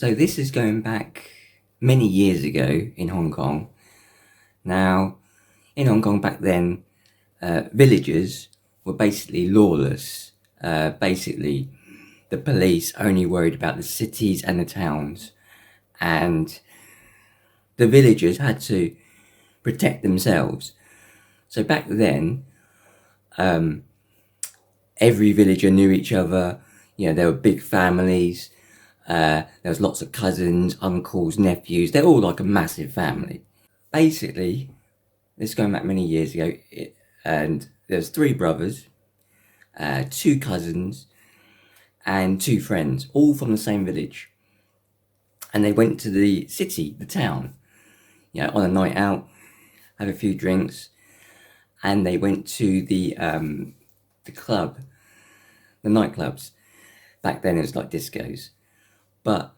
So this is going back many years ago in Hong Kong. Now, in Hong Kong back then, villagers were basically lawless. Basically, the police only worried about the cities and the towns, and the villagers had to protect themselves. So back then, every villager knew each other. There were big families. There was lots of cousins, uncles, nephews. They're all like a massive family. Basically, this is going back many years ago, and there's 3 brothers, 2 cousins, and 2 friends, all from the same village. And they went to the city, the town, on a night out, have a few drinks, and they went to the club, the nightclubs. Back then it was like discos. But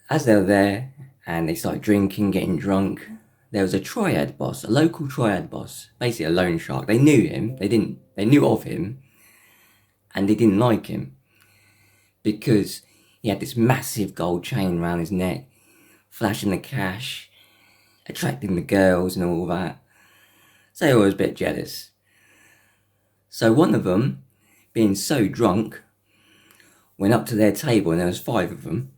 as they were there and they started drinking, getting drunk, there was a triad boss, a local triad boss, basically a loan shark. They knew him, they knew of him, and they didn't like him because he had this massive gold chain around his neck, flashing the cash, attracting the girls and all that. So they were a bit jealous. So one of them, being so drunk, went up to their table, and there was 5 of them,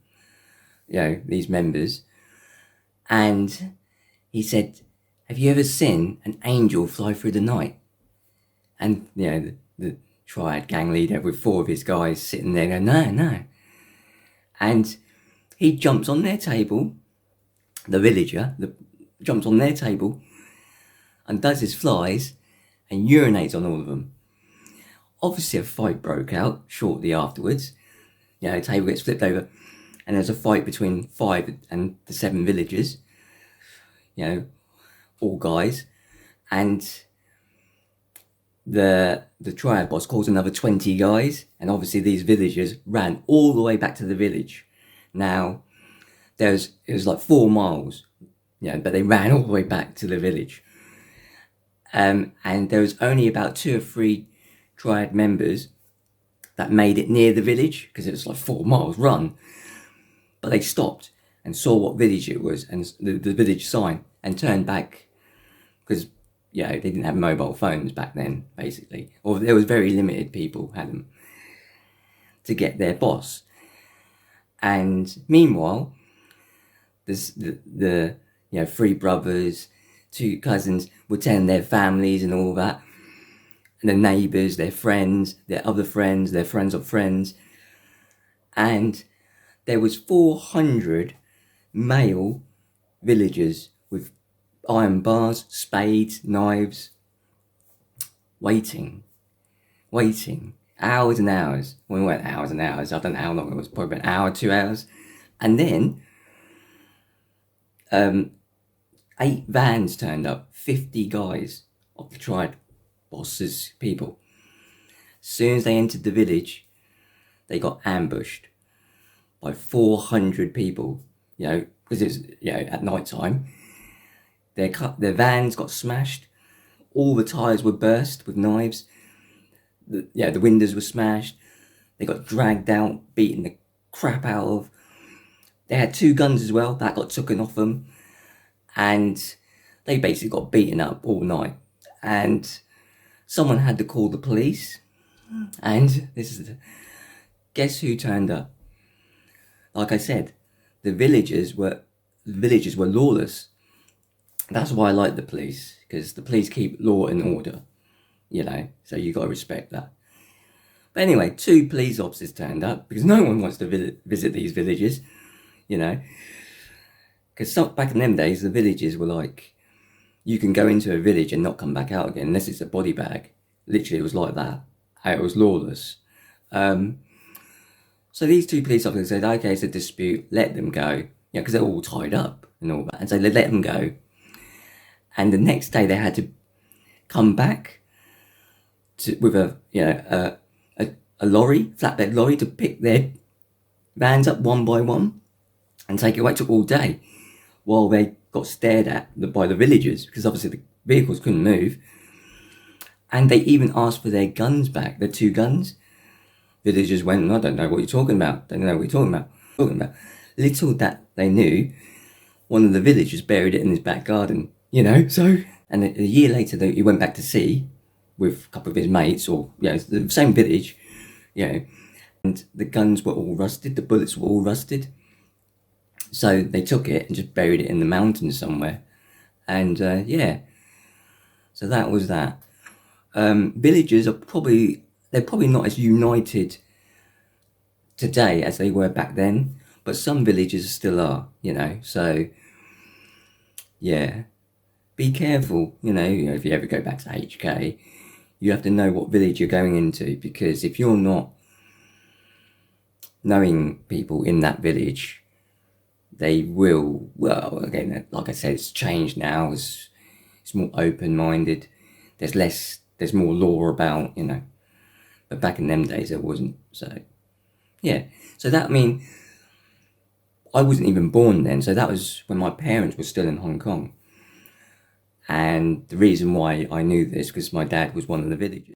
these members, and he said, "Have you ever seen an angel fly through the night?" And the triad gang leader with 4 of his guys sitting there going, no. And he jumps on their table, the villager jumps on their table and does his flies and urinates on all of them. Obviously a fight broke out shortly afterwards. The table gets flipped over, and there's a fight between 5 and the 7 villagers, all guys, and the triad boss calls another 20 guys, and obviously these villagers ran all the way back to the village. Now, it was like 4 miles, but they ran all the way back to the village. And there was only about 2 or 3 triad members that made it near the village, because it was like 4 miles run. But they stopped and saw what village it was, and the village sign, and turned back, because they didn't have mobile phones back then, basically, or there was very limited people had them, to get their boss. And meanwhile, the 3 brothers, 2 cousins were telling their families and all that, and their neighbours, their friends, their other friends, their friends of friends. And there was 400 male villagers with iron bars, spades, knives, waiting, hours and hours. Well, it weren't hours and hours, I don't know how long it was, probably an hour, 2 hours. And then 8 vans turned up, 50 guys of the triad boss's people. As soon as they entered the village, they got ambushed by 400 people, because it was, at night time. Their vans got smashed, all the tyres were burst with knives, the windows were smashed, they got dragged out, beaten the crap out of. They had 2 guns as well, that got taken off them, and they basically got beaten up all night. And someone had to call the police, and guess who turned up? Like I said, the villagers were lawless. That's why I like the police, because the police keep law and order, so you got to respect that. But anyway, 2 police officers turned up, because no one wants to visit these villages, because back in them days, the villages were like, you can go into a village and not come back out again unless it's a body bag. Literally, it was like that. It was lawless. So these 2 police officers said, okay, it's a dispute, let them go. Because they're all tied up and all that. And so they let them go. And the next day they had to come back with a lorry, flatbed lorry, to pick their vans up one by one and take it away. It took all day while they got stared at by the villagers, because obviously the vehicles couldn't move. And they even asked for their guns back, their 2 guns. Villagers went, I don't know what you're talking about. Little that they knew, one of the villagers buried it in his back garden, you know, so... And a year later, he went back to sea with a couple of his mates, or, you know, the same village, you know, and the guns were all rusted, the bullets were all rusted. So they took it and just buried it in the mountains somewhere. And, yeah, so that was that. Villagers are they're probably not as united today as they were back then, but some villages still are, you know, so, yeah. Be careful, you know, if you ever go back to HK, you have to know what village you're going into, because if you're not knowing people in that village, they will, well, again, like I said, it's changed now, it's more open-minded, there's more law about, you know, but back in them days there wasn't, so, yeah. So that, I mean, I wasn't even born then, so that was when my parents were still in Hong Kong. And the reason why I knew this, because my dad was one of the villagers.